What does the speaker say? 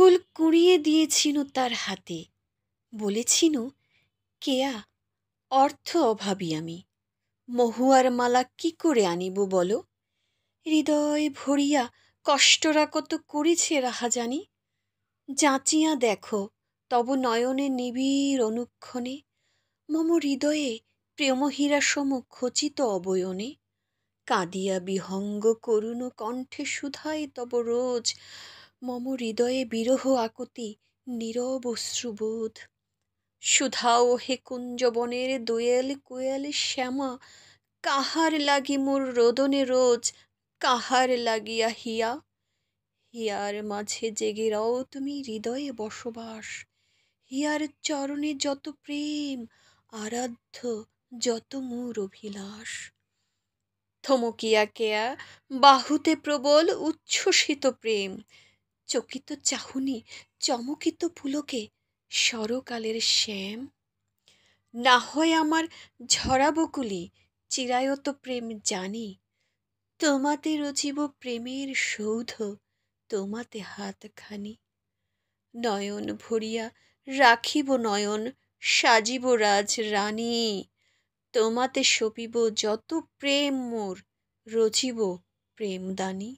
ফুল কুড়িয়ে দিয়েছিনু তার হাতে, বলেছিনু, কেয়া, অর্থ অভাবী আমি, মহুয়ার মালা কি করে আনিব বলো। হৃদয় ভরিয়া কষ্টরা কত করেছে রাহাজানি। যাচিয়া দেখো তব নয়নে নিবিড় অনুক্ষণে, মম হৃদয়ে প্রেমহীরা সম খচিত অবয়নে। কাঁদিয়া বিহঙ্গ করুণ কণ্ঠে শুধাই তব রোজ, মম হৃদয়ে বিরহ আকুতি নীরব অশ্রুবোধ। শুধাও হে কুঞ্জবনের দোয়েল কোয়েল শ্যামা, কাহার লাগি মোর রোদনে রোজ, কাহার লাগিয়া হিয়া। হিয়ার মাঝে জেগে রও তুমি হৃদয়ে বসবাস, হিয়ার চরণে যত প্রেম আরাধ্য, যত মোর অভিলাষ। থমকিয়া কেয়া, বাহুতে প্রবল উচ্ছ্বসিত প্রেম, চকিত চাহুনি চমকিত পুলকে সরকালের শ্যাম। না হয় আমার ঝরা বকুলি চিরায়ত প্রেম জানি, তোমাতে রচিব প্রেমের সৌধ, তোমাতে হাতখানি। নয়ন ভরিয়া রাখিব নয়ন, সাজিব রাজরানী, তোমাতে সপিব যত প্রেম মোর, রচিব প্রেমদানী।